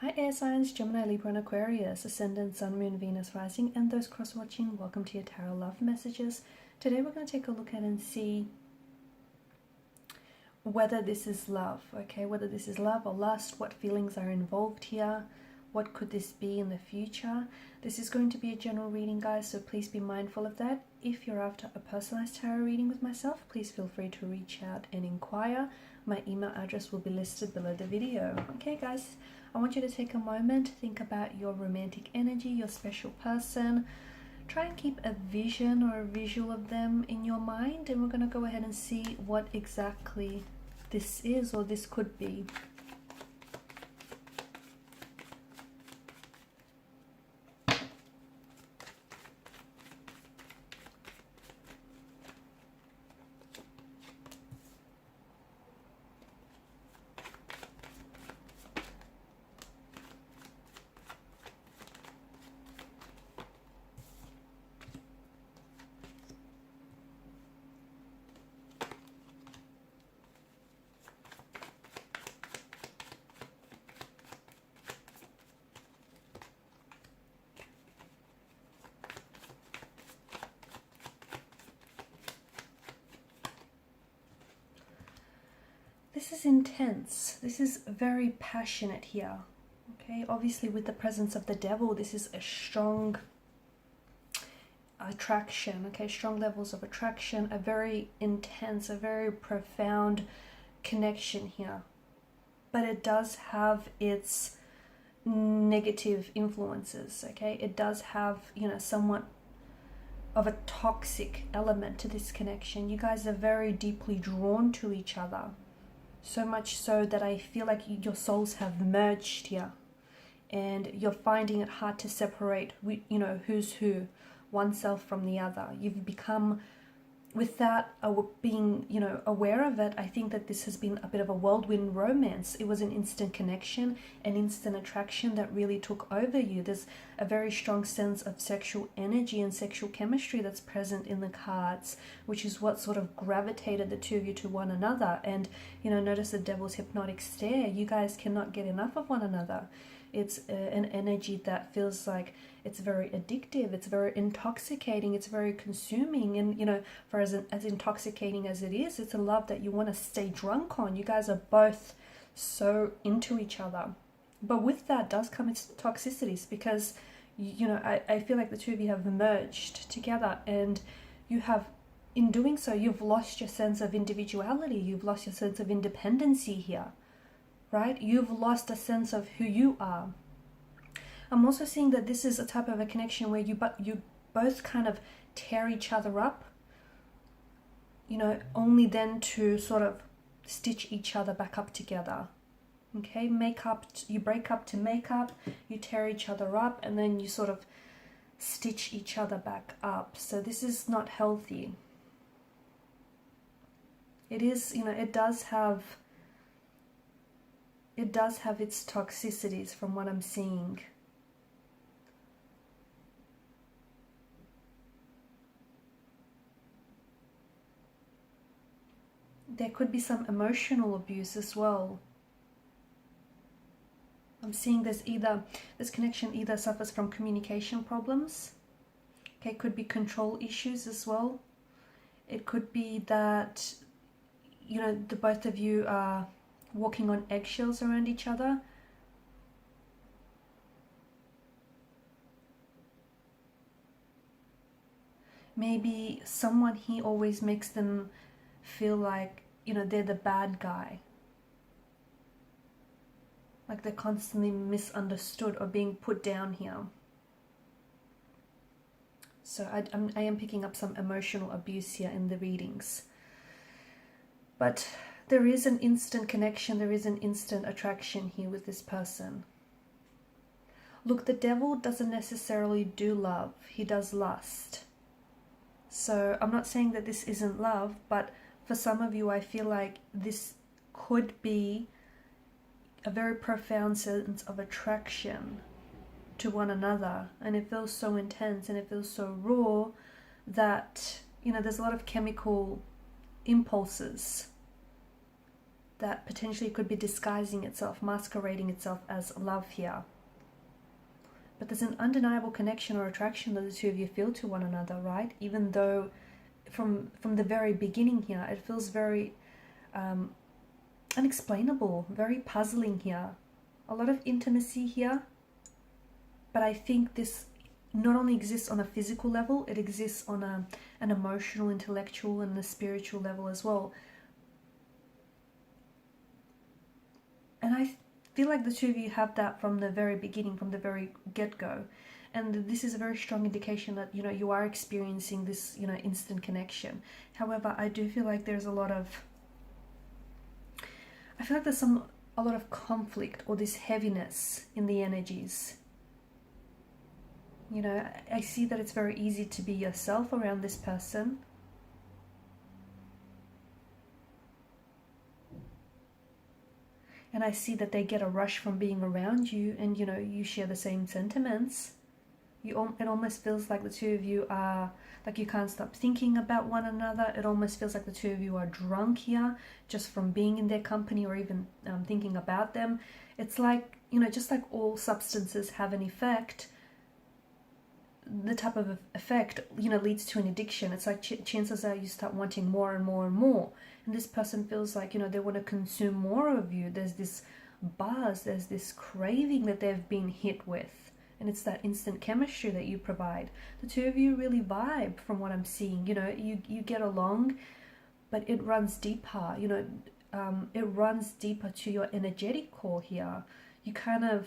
Hi air signs, Gemini, Libra and Aquarius, Ascendant, Sun, Moon, Venus, Rising, and those cross-watching, welcome to your Tarot Love Messages. Today we're going to take a look at and see whether this is love, okay? Whether this is love or lust, what feelings are involved here, what could this be in the future. This is going to be a general reading, guys, so please be mindful of that. If you're after a personalized tarot reading with myself, please feel free to reach out and inquire. My email address will be listed below the video. Okay, guys, I want you to take a moment, think about your romantic energy, your special person. Try and keep a vision or a visual of them in your mind, and we're going to go ahead and see what exactly this is or this could be. This is intense. This is very passionate here. Okay, obviously with the presence of the devil, this is a strong attraction, okay, strong levels of attraction, a very intense, a very profound connection here. But it does have its negative influences, okay? It does have, somewhat of a toxic element to this connection. You guys are very deeply drawn to each other. So much so that I feel like your souls have merged here, and you're finding it hard to separate, who's who, oneself from the other. You've become, without being, aware of it, I think that this has been a bit of a whirlwind romance. It was an instant connection, an instant attraction that really took over you. There's a very strong sense of sexual energy and sexual chemistry that's present in the cards, which is what sort of gravitated the two of you to one another. And, notice the devil's hypnotic stare. You guys cannot get enough of one another. It's an energy that feels like it's very addictive, it's very intoxicating, it's very consuming, and for as intoxicating as it is, it's a love that you want to stay drunk on. You guys are both so into each other, but with that does come its toxicities, because I feel like the two of you have merged together, and you have, in doing so, you've lost your sense of individuality, you've lost your sense of independency here, right? You've lost a sense of who you are. I'm also seeing that this is a type of a connection where you both kind of tear each other up, only then to sort of stitch each other back up together. Okay, you break up to make up, you tear each other up, and then you sort of stitch each other back up. So this is not healthy. It is, it does have its toxicities from what I'm seeing. There could be some emotional abuse as well. I'm seeing this connection either suffers from communication problems. Okay, it could be control issues as well. It could be that, the both of you are walking on eggshells around each other. Maybe someone here always makes them feel like, they're the bad guy. Like they're constantly misunderstood or being put down here. So I am picking up some emotional abuse here in the readings. But there is an instant connection, there is an instant attraction here with this person. Look, the devil doesn't necessarily do love, he does lust. So I'm not saying that this isn't love, but for some of you, I feel like this could be a very profound sense of attraction to one another, and it feels so intense and it feels so raw that there's a lot of chemical impulses that potentially could be disguising itself, masquerading itself as love here. But there's an undeniable connection or attraction that the two of you feel to one another, right? Even though from the very beginning here, it feels very unexplainable, very puzzling here. A lot of intimacy here, but I think this not only exists on a physical level, it exists on an emotional, intellectual, and a spiritual level as well. And I feel like the two of you have that from the very beginning, from the very get-go. And this is a very strong indication that, you know, you are experiencing this, you know, instant connection. However, I do feel like there's a lot of, I feel like there's a lot of conflict or this heaviness in the energies. You know, I see that it's very easy to be yourself around this person. And I see that they get a rush from being around you, and, you know, you share the same sentiments. It almost feels like the two of you are, like, you can't stop thinking about one another. It almost feels like the two of you are drunk here just from being in their company or even thinking about them. It's like, you know, just like all substances have an effect, the type of effect, you know, leads to an addiction. It's like chances are you start wanting more and more and more. And this person feels like, you know, they want to consume more of you. There's this buzz, there's this craving that they've been hit with. And it's that instant chemistry that you provide. The two of you really vibe from what I'm seeing. You know, you get along, but it runs deeper. You know, it runs deeper to your energetic core here. You kind of,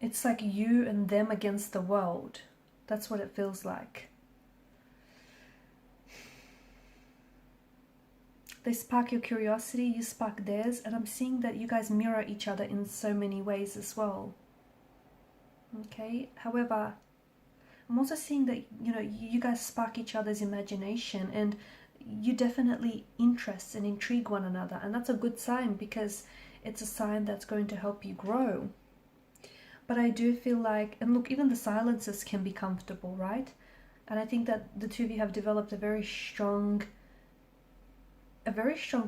it's like you and them against the world. That's what it feels like. They spark your curiosity, you spark theirs, and I'm seeing that you guys mirror each other in so many ways as well. Okay, however, I'm also seeing that, you know, you guys spark each other's imagination, and you definitely interest and intrigue one another, and that's a good sign because it's a sign that's going to help you grow. But I do feel like, and look, even the silences can be comfortable, right? And I think that the two of you have developed a very strong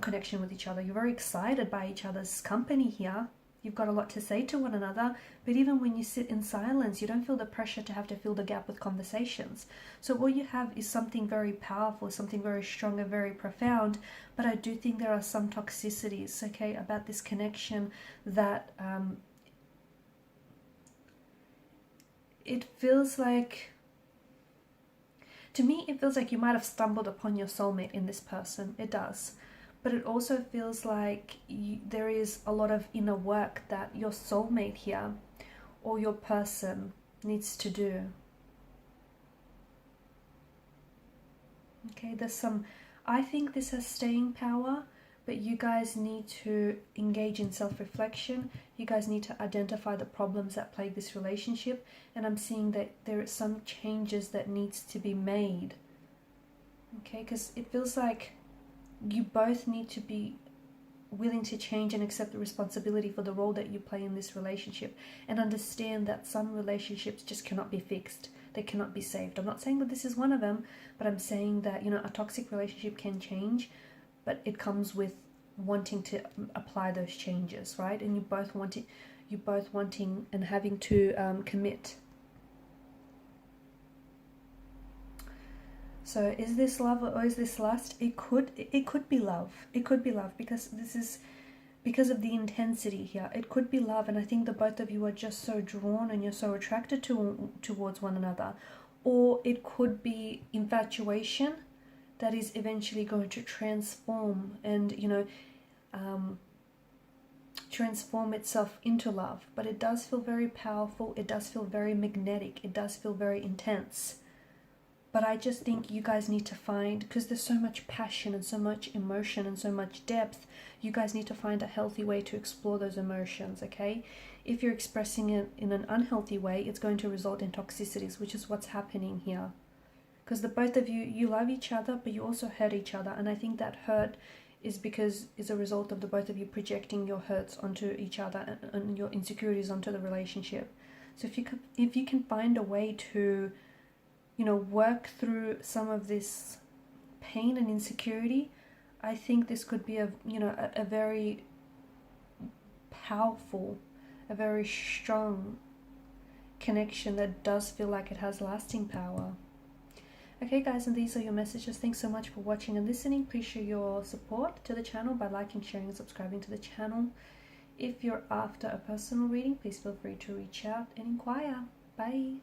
connection with each other. You're very excited by each other's company here. You've got a lot to say to one another, but even when you sit in silence, you don't feel the pressure to have to fill the gap with conversations. So what you have is something very powerful, something very strong and very profound, but I do think there are some toxicities, okay, about this connection that it feels like, to me, it feels like you might have stumbled upon your soulmate in this person. It does. But it also feels like there is a lot of inner work that your soulmate here or your person needs to do. Okay, I think this has staying power, but you guys need to engage in self-reflection. You guys need to identify the problems that plague this relationship, and I'm seeing that there are some changes that needs to be made. Okay, because it feels like you both need to be willing to change and accept the responsibility for the role that you play in this relationship, and understand that some relationships just cannot be fixed. They cannot be saved. I'm not saying that this is one of them, but I'm saying that, you know, a toxic relationship can change, but it comes with wanting to apply those changes, right? And you both wanting and having to commit. So is this love or is this lust? It could be love. It could be love because this is because of the intensity here. It could be love, and I think the both of you are just so drawn and you're so attracted towards one another. Or it could be infatuation that is eventually going to transform and, you know, transform itself into love. But it does feel very powerful. It does feel very magnetic. It does feel very intense. But I just think you guys need to find, because there's so much passion and so much emotion and so much depth, you guys need to find a healthy way to explore those emotions, okay? If you're expressing it in an unhealthy way, it's going to result in toxicities, which is what's happening here. Because the both of you love each other, but you also hurt each other. And I think that hurt is a result of the both of you projecting your hurts onto each other and your insecurities onto the relationship. So if you can find a way to, you know, work through some of this pain and insecurity, I think this could be a very powerful, a very strong connection that does feel like it has lasting power. Okay guys, and these are your messages. Thanks so much for watching and listening. Please show your support to the channel by liking, sharing and subscribing to the channel. If you're after a personal reading, please feel free to reach out and inquire. Bye.